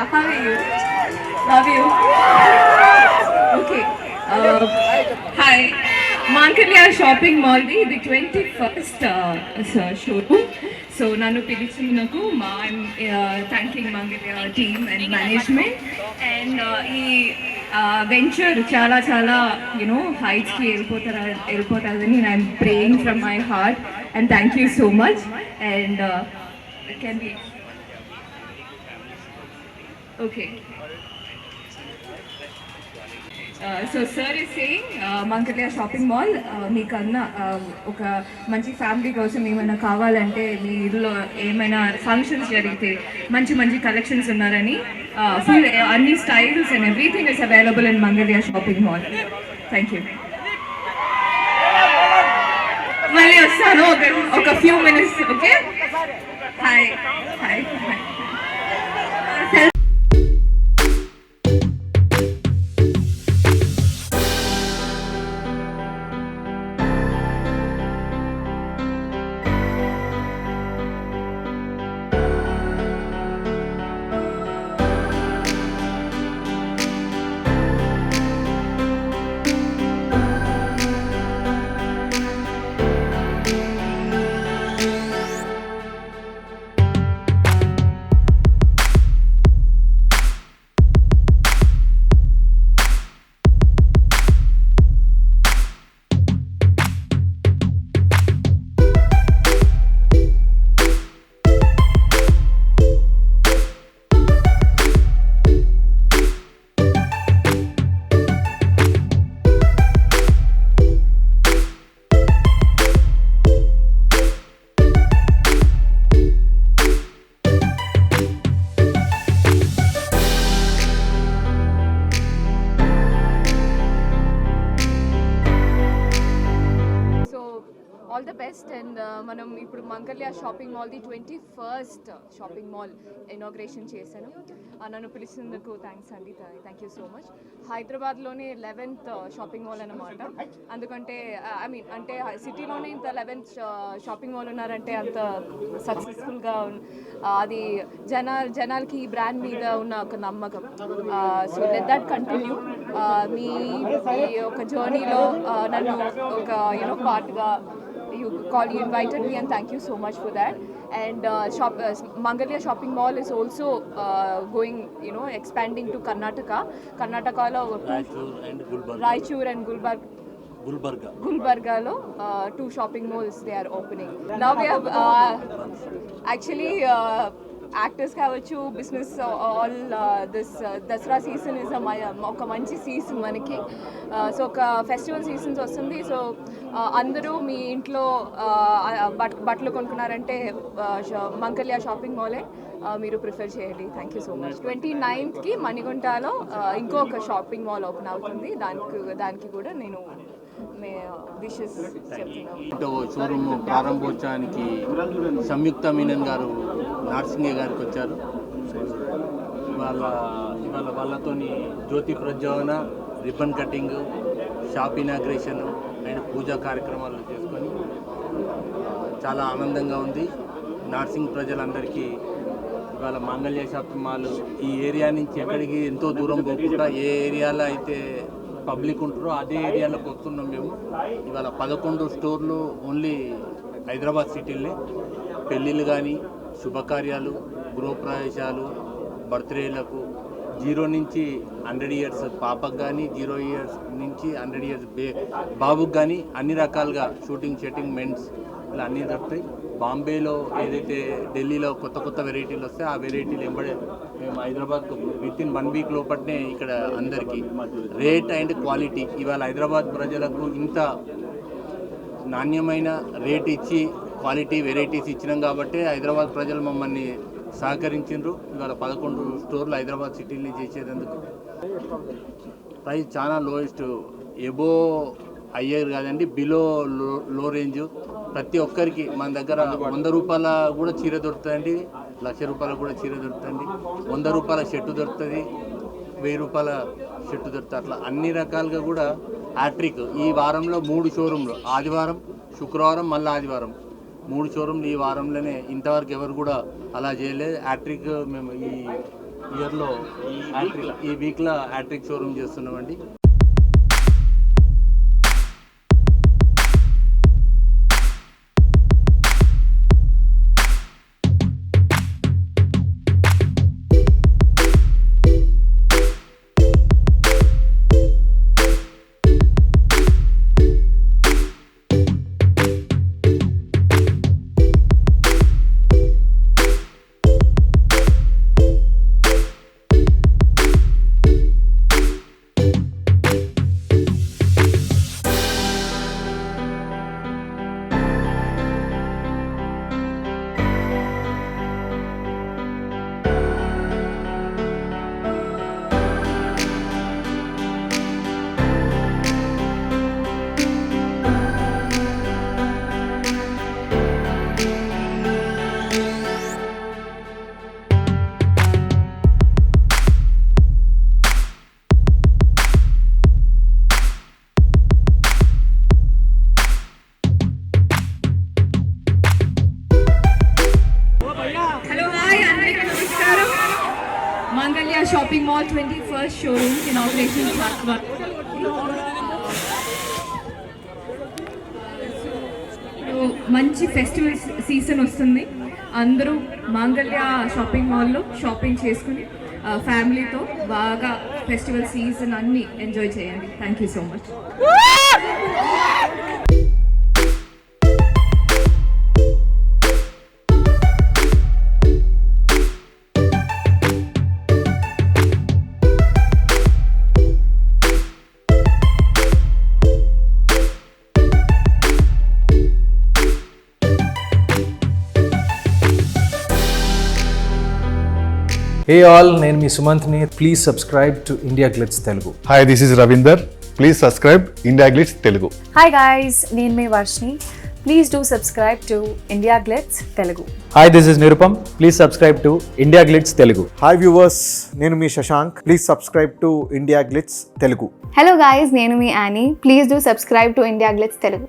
how are you? Love you. Okay. Hi. Mangalya Shopping Mall the 21st showroom. So nanu pilichinnako I'm thanking Mangalya team and management and ee venture chala heights ki elpotadani and I'm praying from my heart and thank you so much and can we okay. So sir is saying Mangalya shopping mall మీకన్నా ఒక మంచి family కోసం ఏమైనా కావాలంటే మీ ఇల్లు ఏమైనా functions జరిగితే మంచి మంచి కలెక్షన్స్ ఉన్నారని ఫుల్ అన్ని styles and everything is available in Mangalya shopping mall. Thank you. మళ్ళీ వస్తాను ఒక few minutes. Okay. Hi hi hi. All the best and మనం ఇప్పుడు Mangalya shopping mall the 21st shopping mall inauguration చేశాను. నన్ను పిలిచినందుకు థ్యాంక్స్ అండి. Thank you so much. హైదరాబాద్లోనే 11th shopping mall అన్నమాట. అందుకంటే ఐ మీన్ అంటే సిటీలోనే ఇంత 11th షాపింగ్ మాల్ ఉన్నారంటే అంత సక్సెస్ఫుల్గా అది జనాలకి ఈ బ్రాండ్ మీద ఉన్న ఒక నమ్మకం. So let that continue. మీ ఒక జర్నీలో నన్ను ఒక పార్ట్గా you invited me and thank you so much for that. And Mangalya Shopping Mall is also going expanding to Karnataka lo Raichur and Gulbarga lo 2 shopping malls they are opening. Now we have actually actors కావచ్చు, business all this Dasara season is ఒక మంచి season మనకి. So ఒక festival seasons వస్తుంది. So అందరూ మీ ఇంట్లో బట్టలు కొనుక్కున్నారంటే Mangalya shopping మాలే మీరు ప్రిఫర్ చేయండి. Thank you so much. 29th మణిగుంటలో ఇంకొక షాపింగ్ మాల్ ఓపెన్ అవుతుంది. దానికి కూడా నేను షోరూమ్ ప్రారంభోత్సవానికి సంయుక్త మీనన్ గారు నార్సింగే గారికి వచ్చారు. ఇవాళ వాళ్ళతోని జ్యోతి ప్రజ్వలన, ribbon cutting, shop inauguration and పూజా కార్యక్రమాలు చేసుకొని చాలా ఆనందంగా ఉంది. నార్సింగ్ ప్రజలందరికీ ఇవాళ మంగళ్య షాపింగ్ మాల్ ఈ ఏరియా నుంచి ఎక్కడికి ఎంతో దూరం పోకుండా ఏ ఏరియాలో అయితే పబ్లిక్ ఉంటారో అదే ఏరియాలోకి వస్తున్నాం మేము. ఇవాళ 11 స్టోర్లు ఓన్లీ హైదరాబాద్ సిటీలే. పెళ్ళిళ్ళు కానీ, శుభకార్యాలు, గృహప్రవేశాలు, బర్త్డేలకు 0 నుంచి 100 years పాపకు కానీ, 0 years నుంచి 100 years బాబుకి కానీ అన్ని రకాలుగా షూటింగ్ మెన్స్ ఇలా అన్నీ దొరుకుతాయి. బాంబేలో ఏదైతే ఢిల్లీలో కొత్త వెరైటీలు వస్తాయి ఆ వెరైటీలు ఎంబడే మేము హైదరాబాద్కు వితిన్ 1 week లోపట్నే ఇక్కడ అందరికీ రేట్ అండ్ క్వాలిటీ. ఇవాళ హైదరాబాద్ ప్రజలకు ఇంత నాణ్యమైన రేట్ ఇచ్చి క్వాలిటీ వెరైటీస్ ఇచ్చినాం కాబట్టి హైదరాబాద్ ప్రజలు మమ్మల్ని సహకరించారు. ఇవాళ 11 స్టోర్లు హైదరాబాద్ సిటీని చేసేందుకు ప్రైస్ చాలా లోయెస్ట్, ఎబో హయ్యర్ కాదండి, బిలో లో రేంజ్. ప్రతి ఒక్కరికి మన దగ్గర 100 రూపాయల కూడా చీర దొరుకుతుందండి, 1,00,000 రూపాయల కూడా చీర దొరుకుతుంది, 100 రూపాయల షర్టు దొరుకుతుంది, 1000 రూపాయల షర్టు దొరుకుతుంది. అట్లా అన్ని రకాలుగా కూడా హ్యాట్రిక్. ఈ వారంలో 3 షోరూంలు, ఆదివారం, శుక్రవారం, మళ్ళీ ఆదివారం 3 షోరూంలు ఈ వారంలోనే. ఇంతవరకు ఎవరు కూడా అలా చేయలేదు. హ్యాట్రిక్ మేము ఈ ఇయర్లో ఈ వీక్లో హ్యాట్రిక్ షోరూమ్ చేస్తున్నామండి. హలో హాయ్ అందరికీ నమస్కారం. Mangalya shopping mall 21st showroom inauguration మంచి ఫెస్టివల్ సీజన్ వస్తుంది. అందరూ మంగళ్య షాపింగ్ మాల్లో షాపింగ్ చేసుకుని ఫ్యామిలీతో బాగా ఫెస్టివల్ సీజన్ అన్ని ఎంజాయ్ చేయండి. Thank you so much. Hey all, నేను మీ సుమంత్ని. Please subscribe to India Glitz Telugu. Hi this is Ravinder. Please subscribe India Glitz Telugu. Hi guys, నేను మీ వర్షిని. Please do subscribe to India Glitz Telugu. Hi this is Nirupam. Please subscribe to India Glitz Telugu. Hi viewers, నేను మీ Shashank. Please subscribe to India Glitz Telugu. Hello guys, నేను మీ Annie. Please do subscribe to India Glitz Telugu.